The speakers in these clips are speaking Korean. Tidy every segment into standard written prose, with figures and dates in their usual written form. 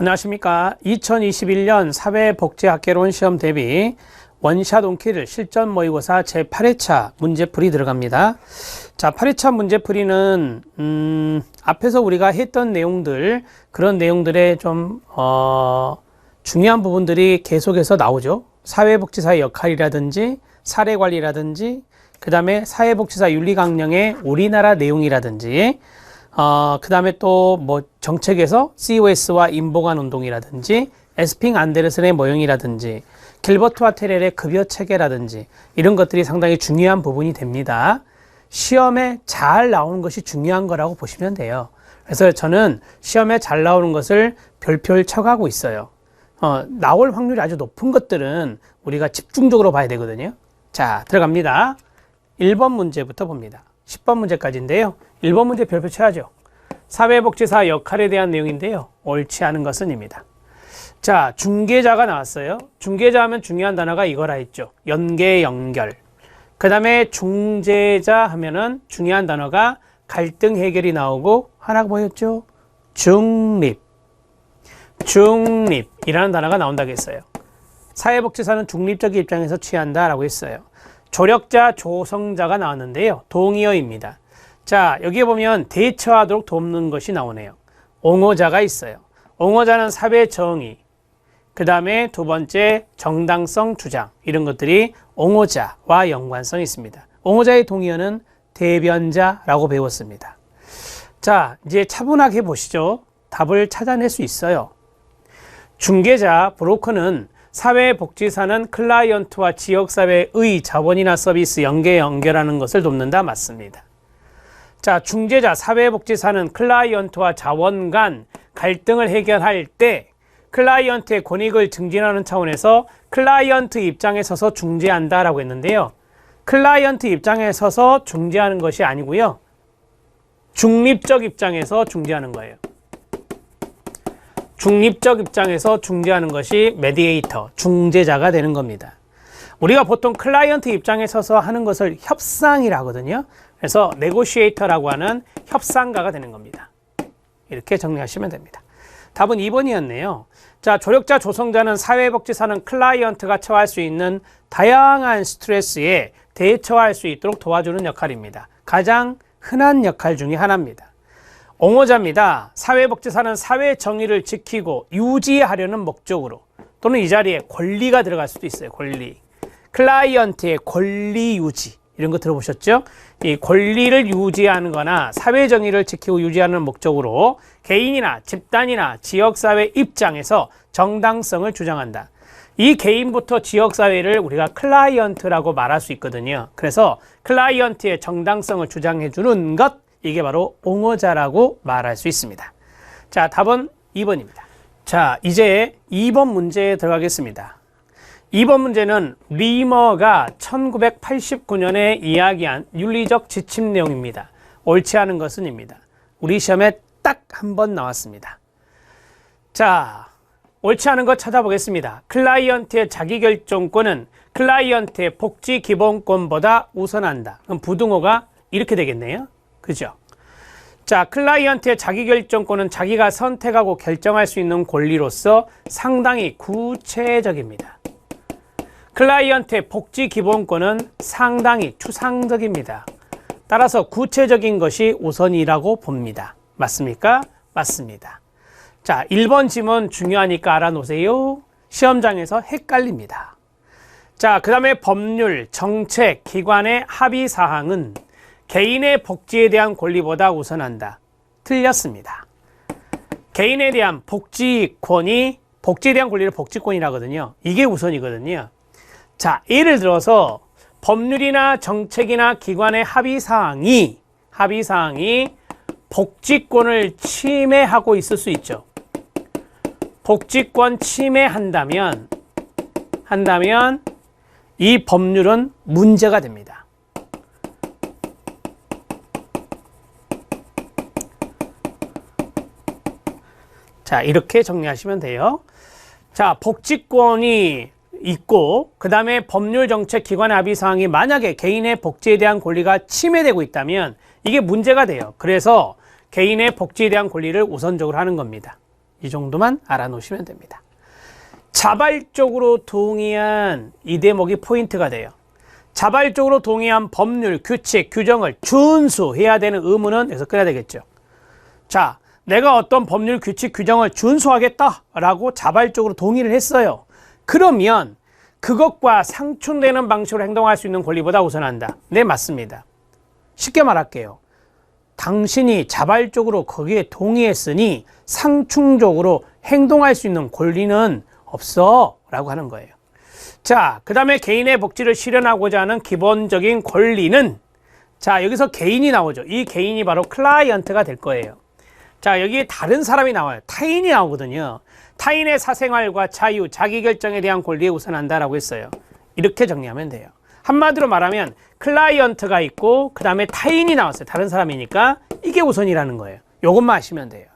안녕하십니까. 2021년 사회복지학개론 시험 대비 원샷 온키를 실전 모의고사 제8회차 문제풀이 들어갑니다. 자, 8회차 문제풀이는 앞에서 우리가 했던 내용들, 그런 내용들의 좀 중요한 부분들이 계속해서 나오죠. 사회복지사의 역할이라든지 사례관리라든지 그 다음에 사회복지사 윤리강령의 우리나라 내용이라든지 그 다음에 또 뭐 정책에서 COS와 인보관 운동이라든지 에스핑 안데르센의 모형이라든지 길버트와 테렐의 급여 체계라든지 이런 것들이 상당히 중요한 부분이 됩니다. 시험에 잘 나오는 것이 중요한 거라고 보시면 돼요. 그래서 저는 시험에 잘 나오는 것을 별표를 쳐가고 있어요. 나올 확률이 아주 높은 것들은 우리가 집중적으로 봐야 되거든요. 자, 들어갑니다. 1번 문제부터 봅니다. 10번 문제까지인데요. 1번 문제 별표 쳐야죠. 사회복지사 역할에 대한 내용인데요. 옳지 않은 것은 입니다. 자, 중개자가 나왔어요. 중개자 하면 중요한 단어가 이거라 했죠. 연계, 연결. 그 다음에 중재자 하면은 중요한 단어가 갈등 해결이 나오고 하나가 뭐였죠? 중립. 중립이라는 단어가 나온다고 했어요. 사회복지사는 중립적인 입장에서 취한다라고 했어요. 조력자, 조성자가 나왔는데요. 동의어입니다. 자, 여기에 보면 대처하도록 돕는 것이 나오네요. 옹호자가 있어요. 옹호자는 사회 정의, 그 다음에 두 번째 정당성 주장, 이런 것들이 옹호자와 연관성이 있습니다. 옹호자의 동의어는 대변자라고 배웠습니다. 자, 이제 차분하게 보시죠. 답을 찾아낼 수 있어요. 중개자, 브로커는 사회복지사는 클라이언트와 지역사회의 자원이나 서비스 연결하는 것을 돕는다. 맞습니다. 자, 중재자, 사회복지사는 클라이언트와 자원 간 갈등을 해결할 때 클라이언트의 권익을 증진하는 차원에서 클라이언트 입장에 서서 중재한다라고 했는데요. 클라이언트 입장에 서서 중재하는 것이 아니고요. 중립적 입장에서 중재하는 거예요. 중립적 입장에서 중재하는 것이 메디에이터, 중재자가 되는 겁니다. 우리가 보통 클라이언트 입장에 서서 하는 것을 협상이라 하거든요. 그래서 네고시에이터라고 하는 협상가가 되는 겁니다. 이렇게 정리하시면 됩니다. 답은 2번이었네요. 자, 조력자, 조성자는 사회복지사는 클라이언트가 처할 수 있는 다양한 스트레스에 대처할 수 있도록 도와주는 역할입니다. 가장 흔한 역할 중에 하나입니다. 옹호자입니다. 사회복지사는 사회 정의를 지키고 유지하려는 목적으로 또는 이 자리에 권리가 들어갈 수도 있어요. 권리. 클라이언트의 권리 유지. 이런 거 들어보셨죠? 이 권리를 유지하는 거나 사회 정의를 지키고 유지하는 목적으로 개인이나 집단이나 지역사회 입장에서 정당성을 주장한다. 이 개인부터 지역사회를 우리가 클라이언트라고 말할 수 있거든요. 그래서 클라이언트의 정당성을 주장해 주는 것, 이게 바로 옹호자라고 말할 수 있습니다. 자, 답은 2번입니다. 자, 이제 2번 문제에 들어가겠습니다. 2번 문제는 리머가 1989년에 이야기한 윤리적 지침 내용입니다. 옳지 않은 것은 입니다. 우리 시험에 딱 한 번 나왔습니다. 자, 옳지 않은 것 찾아보겠습니다. 클라이언트의 자기결정권은 클라이언트의 복지 기본권보다 우선한다. 그럼 부등호가 이렇게 되겠네요. 그죠? 자, 클라이언트의 자기결정권은 자기가 선택하고 결정할 수 있는 권리로서 상당히 구체적입니다. 클라이언트의 복지 기본권은 상당히 추상적입니다. 따라서 구체적인 것이 우선이라고 봅니다. 맞습니까? 맞습니다. 자, 1번 지문 중요하니까 알아놓으세요. 시험장에서 헷갈립니다. 자, 그 다음에 법률, 정책, 기관의 합의사항은 개인의 복지에 대한 권리보다 우선한다. 틀렸습니다. 개인에 대한 복지권이, 복지에 대한 권리를 복지권이라 하거든요. 이게 우선이거든요. 자, 예를 들어서 법률이나 정책이나 기관의 합의사항이 복지권을 침해하고 있을 수 있죠. 복지권 침해한다면 이 법률은 문제가 됩니다. 자, 이렇게 정리하시면 돼요. 자, 복지권이 있고 그 다음에 법률 정책 기관의 합의사항이 만약에 개인의 복지에 대한 권리가 침해되고 있다면 이게 문제가 돼요. 그래서 개인의 복지에 대한 권리를 우선적으로 하는 겁니다. 이 정도만 알아놓으시면 됩니다. 자발적으로 동의한 이 대목이 포인트가 돼요. 자발적으로 동의한 법률, 규칙, 규정을 준수해야 되는 의무는 여기서 끊어야 되겠죠. 자, 내가 어떤 법률, 규칙, 규정을 준수하겠다라고 자발적으로 동의를 했어요. 그러면 그것과 상충되는 방식으로 행동할 수 있는 권리보다 우선한다. 네, 맞습니다. 쉽게 말할게요. 당신이 자발적으로 거기에 동의했으니 상충적으로 행동할 수 있는 권리는 없어 라고 하는 거예요. 자, 그 다음에 개인의 복지를 실현하고자 하는 기본적인 권리는, 자, 여기서 개인이 나오죠. 이 개인이 바로 클라이언트가 될 거예요. 자, 여기에 다른 사람이 나와요. 타인이 나오거든요. 타인의 사생활과 자유, 자기결정에 대한 권리에 우선한다라고 했어요. 이렇게 정리하면 돼요. 한마디로 말하면 클라이언트가 있고 그 다음에 타인이 나왔어요. 다른 사람이니까 이게 우선이라는 거예요. 요것만 아시면 돼요.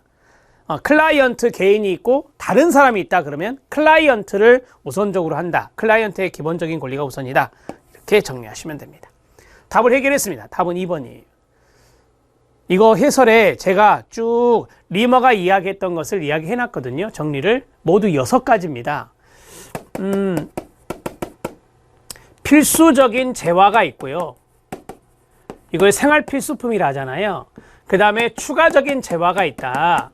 클라이언트 개인이 있고 다른 사람이 있다 그러면 클라이언트를 우선적으로 한다. 클라이언트의 기본적인 권리가 우선이다. 이렇게 정리하시면 됩니다. 답을 해결했습니다. 답은 2번이에요. 이거 해설에 제가 쭉 리머가 이야기했던 것을 이야기해 놨거든요. 정리를 모두 6가지입니다. 필수적인 재화가 있고요. 이걸 생활 필수품이라 하잖아요. 그 다음에 추가적인 재화가 있다.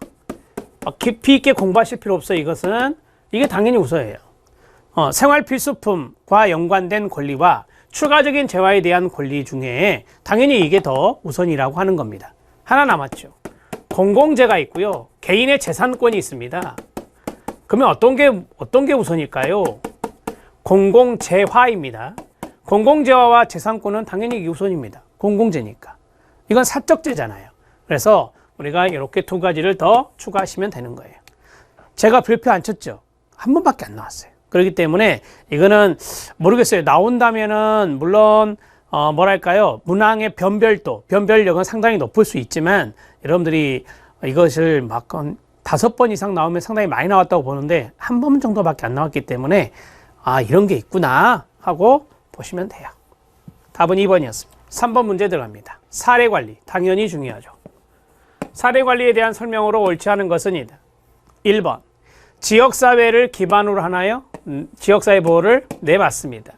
깊이 있게 공부하실 필요 없어요. 이것은 이게 당연히 우선이에요. 생활 필수품과 연관된 권리와 추가적인 재화에 대한 권리 중에 당연히 이게 더 우선이라고 하는 겁니다. 하나 남았죠. 공공재가 있고요. 개인의 재산권이 있습니다. 그러면 어떤 게 우선일까요? 공공재화입니다. 공공재화와 재산권은 당연히 우선입니다. 공공재니까. 이건 사적재잖아요. 그래서 우리가 이렇게 2가지를 더 추가하시면 되는 거예요. 제가 별표 안 쳤죠. 한 번밖에 안 나왔어요. 그렇기 때문에 이거는 모르겠어요. 나온다면은 물론 뭐랄까요, 문항의 변별력은 상당히 높을 수 있지만 여러분들이 이것을 막 5번 이상 나오면 상당히 많이 나왔다고 보는데 한 번 정도밖에 안 나왔기 때문에 아, 이런 게 있구나 하고 보시면 돼요. 답은 2번이었습니다. 3번 문제 들어갑니다. 사례관리, 당연히 중요하죠. 사례관리에 대한 설명으로 옳지 않은 것은 1번, 지역사회를 기반으로 하나요? 지역사회 보호를? 네, 맞습니다.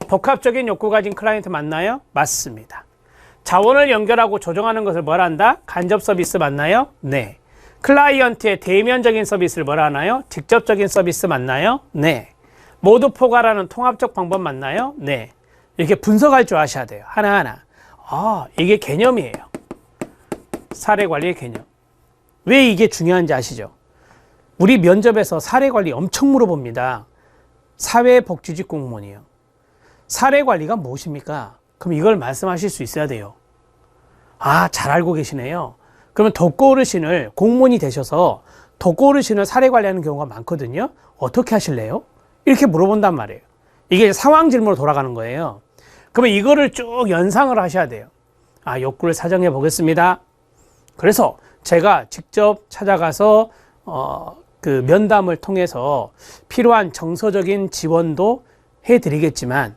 복합적인 욕구 가진 클라이언트 맞나요? 맞습니다. 자원을 연결하고 조정하는 것을 뭐라 한다? 간접 서비스 맞나요? 네. 클라이언트의 대면적인 서비스를 뭐라 하나요? 직접적인 서비스 맞나요? 네. 모두 포괄하는 통합적 방법 맞나요? 네. 이렇게 분석할 줄 아셔야 돼요. 하나하나. 이게 개념이에요. 사례관리의 개념. 왜 이게 중요한지 아시죠? 우리 면접에서 사례관리 엄청 물어봅니다. 사회복지직 공무원이에요. 사례관리가 무엇입니까? 그럼 이걸 말씀하실 수 있어야 돼요. 잘 알고 계시네요. 그러면 덕고 어르신을 공무원이 되셔서 덕고 어르신을 사례관리하는 경우가 많거든요. 어떻게 하실래요? 이렇게 물어본단 말이에요. 이게 상황 질문으로 돌아가는 거예요. 그러면 이거를 쭉 연상을 하셔야 돼요. 욕구를 사정해 보겠습니다. 그래서 제가 직접 찾아가서 그 면담을 통해서 필요한 정서적인 지원도 해드리겠지만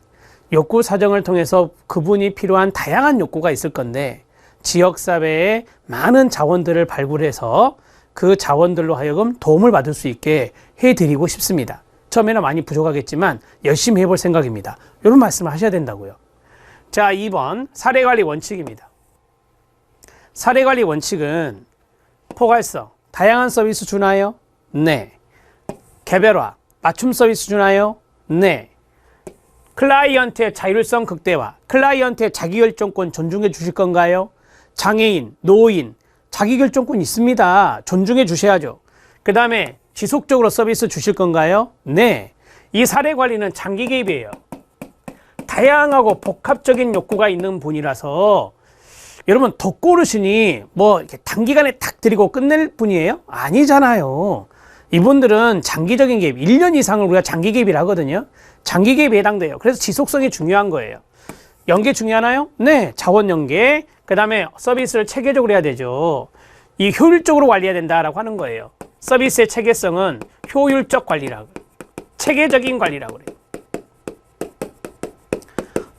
욕구 사정을 통해서 그분이 필요한 다양한 욕구가 있을 건데 지역사회에 많은 자원들을 발굴해서 그 자원들로 하여금 도움을 받을 수 있게 해드리고 싶습니다. 처음에는 많이 부족하겠지만 열심히 해볼 생각입니다. 이런 말씀을 하셔야 된다고요. 자, 2번 사례관리 원칙입니다. 사례관리 원칙은 포괄성, 다양한 서비스 주나요? 네. 개별화, 맞춤 서비스 주나요? 네. 클라이언트의 자율성 극대화, 클라이언트의 자기결정권 존중해 주실 건가요? 장애인, 노인, 자기결정권 있습니다. 존중해 주셔야죠. 그 다음에 지속적으로 서비스 주실 건가요? 네. 이 사례관리는 장기 개입이에요. 다양하고 복합적인 욕구가 있는 분이라서 여러분 덕고 어르신이 뭐 이렇게 단기간에 탁 드리고 끝낼 분이에요? 아니잖아요. 이분들은 장기적인 개입, 1년 이상을 우리가 장기 개입이라 하거든요. 장기 개입에 해당돼요. 그래서 지속성이 중요한 거예요. 연계 중요하나요? 네. 자원 연계. 그 다음에 서비스를 체계적으로 해야 되죠. 이 효율적으로 관리해야 된다라고 하는 거예요. 서비스의 체계성은 효율적 관리라고, 체계적인 관리라고 그래요.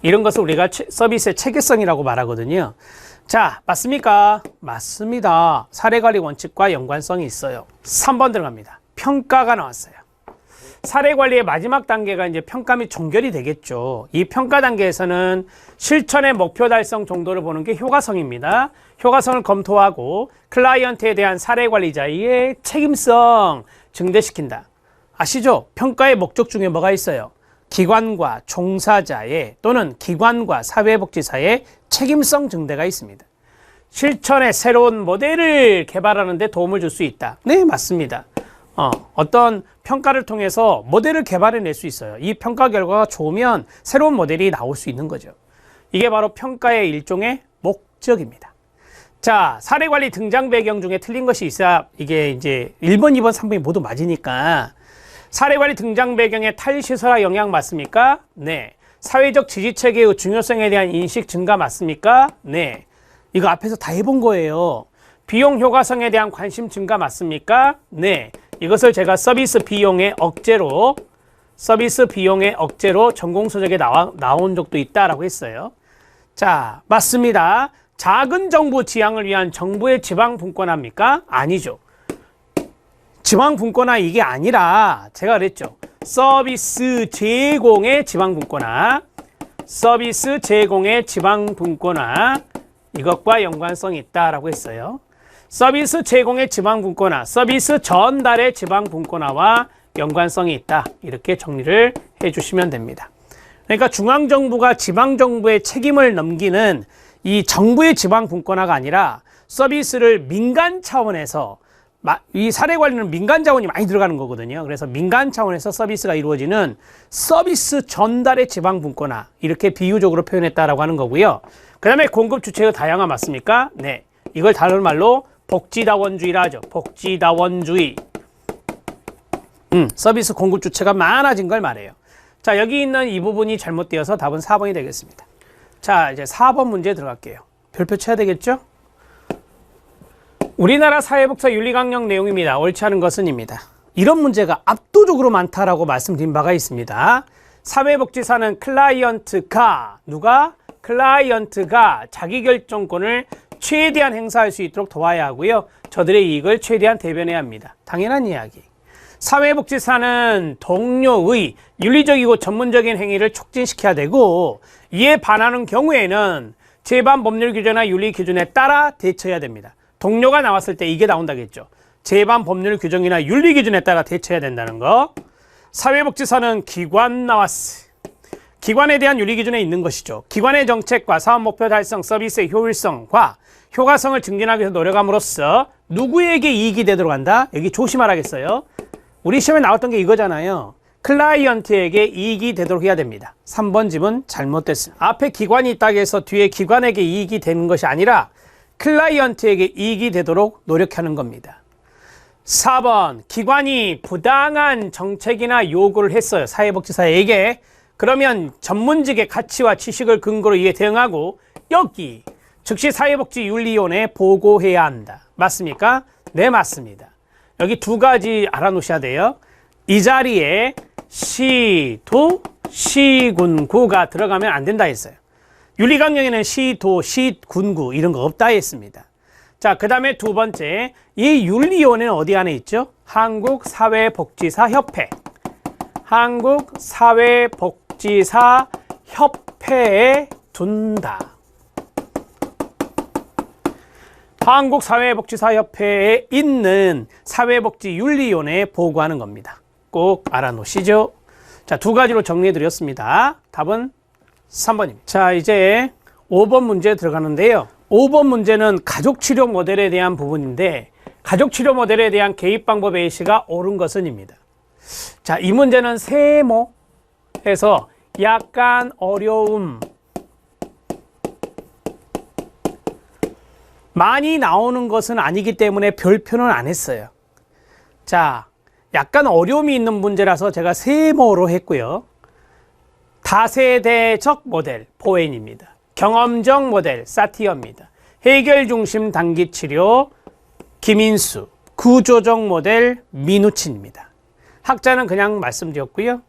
이런 것을 우리가 서비스의 체계성이라고 말하거든요. 자, 맞습니까? 맞습니다. 사례관리 원칙과 연관성이 있어요. 3번 들어갑니다. 평가가 나왔어요. 사례관리의 마지막 단계가 이제 평가 및 종결이 되겠죠. 이 평가 단계에서는 실천의 목표 달성 정도를 보는 게 효과성입니다. 효과성을 검토하고 클라이언트에 대한 사례관리자의 책임성 증대시킨다. 아시죠? 평가의 목적 중에 뭐가 있어요? 기관과 종사자의 또는 기관과 사회복지사의 책임성 증대가 있습니다. 실천의 새로운 모델을 개발하는 데 도움을 줄 수 있다. 네, 맞습니다. 어떤 평가를 통해서 모델을 개발해낼 수 있어요. 이 평가 결과가 좋으면 새로운 모델이 나올 수 있는 거죠. 이게 바로 평가의 일종의 목적입니다. 자, 사례관리 등장 배경 중에 틀린 것이 있어야 이게 이제 1번, 2번, 3번이 모두 맞으니까 사례관리 등장 배경의 탈시설화 영향 맞습니까? 네. 사회적 지지체계의 중요성에 대한 인식 증가 맞습니까? 네. 이거 앞에서 다 해본 거예요. 비용 효과성에 대한 관심 증가 맞습니까? 네. 이것을 제가 서비스 비용의 억제로 전공서적에 나온 적도 있다라고 했어요. 자, 맞습니다. 작은 정부 지향을 위한 정부의 지방 분권화입니까? 아니죠. 지방 분권화 이게 아니라 제가 그랬죠. 서비스 제공의 지방 분권화. 서비스 제공의 지방 분권화. 이것과 연관성이 있다라고 했어요. 서비스 제공의 지방 분권화, 서비스 전달의 지방 분권화와 연관성이 있다. 이렇게 정리를 해주시면 됩니다. 그러니까 중앙정부가 지방정부의 책임을 넘기는 이 정부의 지방 분권화가 아니라 서비스를 민간 차원에서 이 사례관리는 민간 자원이 많이 들어가는 거거든요. 그래서 민간 차원에서 서비스가 이루어지는 서비스 전달의 지방 분권화 이렇게 비유적으로 표현했다라고 하는 거고요. 그 다음에 공급 주체의 다양화 맞습니까? 네, 이걸 다른 말로 복지다원주의라 하죠. 복지다원주의. 서비스 공급 주체가 많아진 걸 말해요. 자, 여기 있는 이 부분이 잘못되어서 답은 4번이 되겠습니다. 자, 이제 4번 문제 들어갈게요. 별표 쳐야 되겠죠? 우리나라 사회복지사 윤리강령 내용입니다. 옳지 않은 것은입니다. 이런 문제가 압도적으로 많다라고 말씀드린 바가 있습니다. 사회복지사는 클라이언트가 자기결정권을 최대한 행사할 수 있도록 도와야 하고요. 저들의 이익을 최대한 대변해야 합니다. 당연한 이야기. 사회복지사는 동료의 윤리적이고 전문적인 행위를 촉진시켜야 되고 이에 반하는 경우에는 제반 법률 규정이나 윤리 기준에 따라 대처해야 됩니다. 동료가 나왔을 때 이게 나온다겠죠. 제반 법률 규정이나 윤리 기준에 따라 대처해야 된다는 거. 사회복지사는 기관 나왔어. 기관에 대한 윤리 기준에 있는 것이죠. 기관의 정책과 사업 목표 달성, 서비스의 효율성과 효과성을 증진하기 위해서 노력함으로써 누구에게 이익이 되도록 한다? 여기 조심하라겠어요. 우리 시험에 나왔던 게 이거잖아요. 클라이언트에게 이익이 되도록 해야 됩니다. 3번 집은 잘못됐습니다. 앞에 기관이 있다고 해서 뒤에 기관에게 이익이 되는 것이 아니라 클라이언트에게 이익이 되도록 노력하는 겁니다. 4번 기관이 부당한 정책이나 요구를 했어요. 사회복지사에게. 그러면 전문직의 가치와 지식을 근거로 이에 대응하고 여기 즉시 사회복지윤리위원회에 보고해야 한다. 맞습니까? 네, 맞습니다. 여기 두 가지 알아놓으셔야 돼요. 이 자리에 시도, 시군구가 들어가면 안 된다 했어요. 윤리강령에는 시도, 시군구 이런 거 없다 했습니다. 자, 그 다음에 두 번째, 이 윤리위원회는 어디 안에 있죠? 한국사회복지사협회. 한국사회복지사협회에 둔다. 한국사회복지사협회에 있는 사회복지윤리위원회에 보고하는 겁니다. 꼭 알아놓으시죠. 자, 두 가지로 정리해드렸습니다. 답은 3번입니다. 자, 이제 5번 문제 들어가는데요. 5번 문제는 가족치료 모델에 대한 부분인데 가족치료 모델에 대한 개입 방법 A씨가 옳은 것은입니다. 자, 이 문제는 세모해서 약간 어려움 많이 나오는 것은 아니기 때문에 별표는 안 했어요. 자, 약간 어려움이 있는 문제라서 제가 세모로 했고요. 다세대적 모델 포엔입니다. 경험적 모델 사티어입니다. 해결 중심 단기 치료 김인수, 구조적 모델 민우친입니다. 학자는 그냥 말씀드렸고요.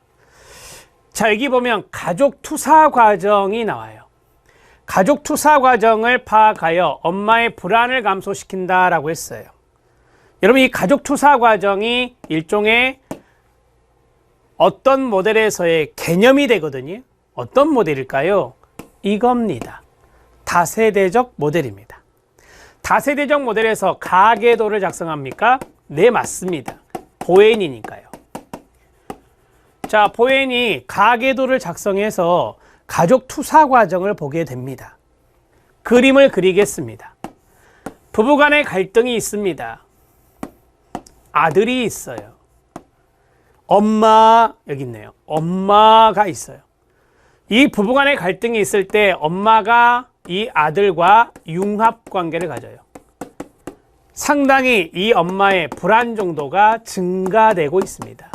자, 여기 보면 가족 투사 과정이 나와요. 가족 투사 과정을 파악하여 엄마의 불안을 감소시킨다라고 했어요. 여러분, 이 가족 투사 과정이 일종의 어떤 모델에서의 개념이 되거든요. 어떤 모델일까요? 이겁니다. 다세대적 모델입니다. 다세대적 모델에서 가계도를 작성합니까? 네, 맞습니다. 보앤이니까요. 자, 보앤이 가계도를 작성해서 가족 투사 과정을 보게 됩니다. 그림을 그리겠습니다. 부부간의 갈등이 있습니다. 아들이 있어요. 엄마, 여기 있네요. 엄마가 있어요. 이 부부간의 갈등이 있을 때 엄마가 이 아들과 융합 관계를 가져요. 상당히 이 엄마의 불안 정도가 증가되고 있습니다.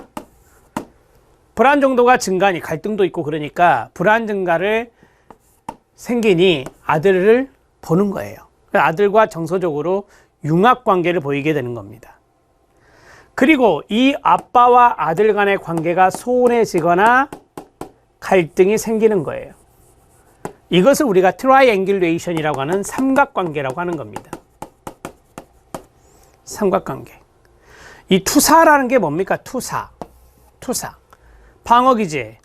불안 정도가 증가하니 갈등도 있고 그러니까 불안 증가를 생기니 아들을 보는 거예요. 아들과 정서적으로 융합 관계를 보이게 되는 겁니다. 그리고 이 아빠와 아들 간의 관계가 소원해지거나 갈등이 생기는 거예요. 이것을 우리가 트라이앵귤레이션이라고 하는 삼각관계라고 하는 겁니다. 삼각관계. 이 투사라는 게 뭡니까? 투사. 방어기제.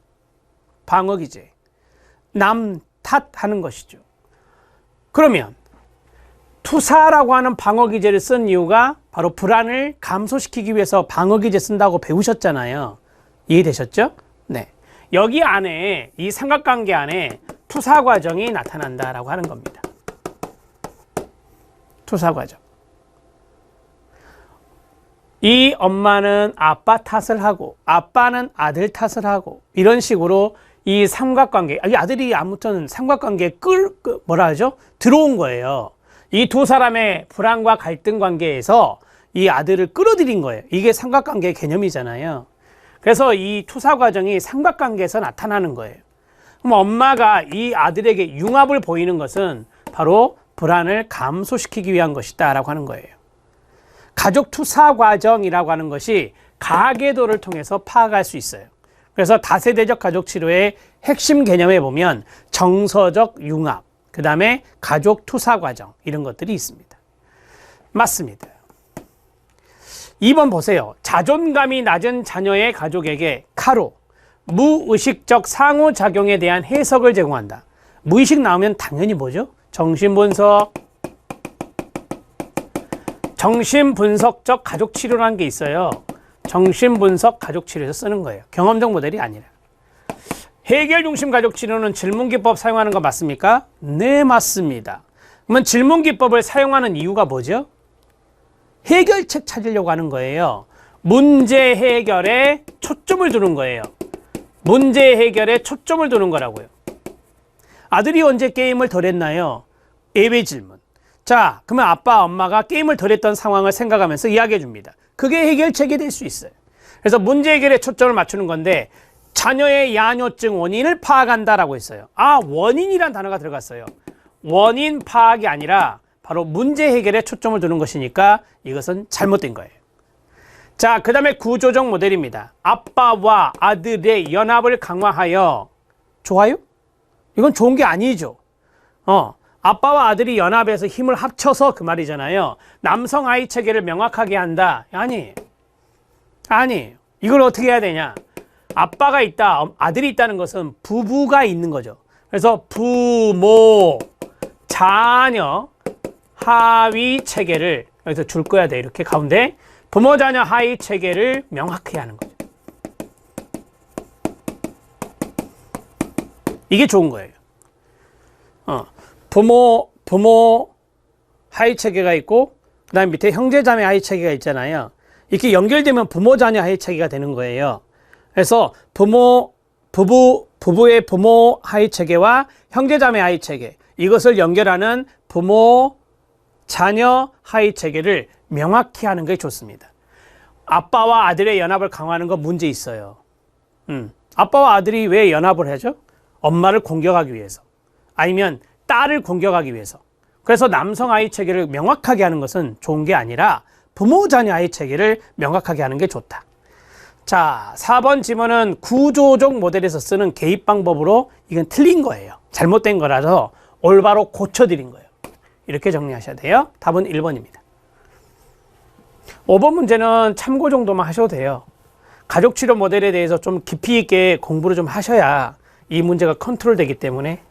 남 탓하는 것이죠. 그러면 투사라고 하는 방어기제를 쓴 이유가 바로 불안을 감소시키기 위해서 방어기제 쓴다고 배우셨잖아요. 이해되셨죠? 네. 여기 안에, 이 삼각관계 안에 투사 과정이 나타난다라고 하는 겁니다. 투사 과정. 이 엄마는 아빠 탓을 하고 아빠는 아들 탓을 하고 이런 식으로 이 삼각관계, 이 아들이 아무튼 삼각관계에 뭐라 하죠? 들어온 거예요. 이 두 사람의 불안과 갈등 관계에서 이 아들을 끌어들인 거예요. 이게 삼각관계의 개념이잖아요. 그래서 이 투사 과정이 삼각관계에서 나타나는 거예요. 그럼 엄마가 이 아들에게 융합을 보이는 것은 바로 불안을 감소시키기 위한 것이다 라고 하는 거예요. 가족 투사 과정이라고 하는 것이 가계도를 통해서 파악할 수 있어요. 그래서 다세대적 가족 치료의 핵심 개념에 보면 정서적 융합, 그 다음에 가족 투사 과정 이런 것들이 있습니다. 맞습니다. 2번 보세요. 자존감이 낮은 자녀의 가족에게 카로 무의식적 상호작용에 대한 해석을 제공한다. 무의식 나오면 당연히 뭐죠? 정신분석. 정신분석적 가족치료라는 게 있어요. 정신분석 가족치료에서 쓰는 거예요. 경험적 모델이 아니라. 해결중심 가족치료는 질문기법 사용하는 거 맞습니까? 네, 맞습니다. 그러면 질문기법을 사용하는 이유가 뭐죠? 해결책 찾으려고 하는 거예요. 문제 해결에 초점을 두는 거예요. 문제 해결에 초점을 두는 거라고요. 아들이 언제 게임을 덜 했나요? 예외 질문. 자, 그러면 아빠, 엄마가 게임을 덜 했던 상황을 생각하면서 이야기해 줍니다. 그게 해결책이 될 수 있어요. 그래서 문제 해결에 초점을 맞추는 건데 자녀의 야뇨증 원인을 파악한다라고 했어요. 아, 원인이란 단어가 들어갔어요. 원인 파악이 아니라 바로 문제 해결에 초점을 두는 것이니까 이것은 잘못된 거예요. 자, 그 다음에 구조적 모델입니다. 아빠와 아들의 연합을 강화하여. 좋아요? 이건 좋은 게 아니죠. 아빠와 아들이 연합해서 힘을 합쳐서 그 말이잖아요. 남성 아이 체계를 명확하게 한다. 아니에요. 이걸 어떻게 해야 되냐? 아빠가 있다, 아들이 있다는 것은 부부가 있는 거죠. 그래서 부모, 자녀, 하위 체계를 여기서 줄 거야 돼. 이렇게 가운데 부모, 자녀, 하위 체계를 명확히 하는 거죠. 이게 좋은 거예요. 부모 하위 체계가 있고 그 다음 밑에 형제, 자매 하위 체계가 있잖아요. 이렇게 연결되면 부모, 자녀 하위 체계가 되는 거예요. 그래서 부부의 부모 하위 체계와 형제, 자매 하위 체계, 이것을 연결하는 부모, 자녀 하위 체계를 명확히 하는 게 좋습니다. 아빠와 아들의 연합을 강화하는 건 문제 있어요. 아빠와 아들이 왜 연합을 하죠? 엄마를 공격하기 위해서, 아니면 딸을 공격하기 위해서. 그래서 남성 아이 체계를 명확하게 하는 것은 좋은 게 아니라 부모, 자녀 아이 체계를 명확하게 하는 게 좋다. 자, 4번 지문은 구조적 모델에서 쓰는 개입 방법으로 이건 틀린 거예요. 잘못된 거라서 올바로 고쳐드린 거예요. 이렇게 정리하셔야 돼요. 답은 1번입니다. 5번 문제는 참고 정도만 하셔도 돼요. 가족치료 모델에 대해서 좀 깊이 있게 공부를 좀 하셔야 이 문제가 컨트롤 되기 때문에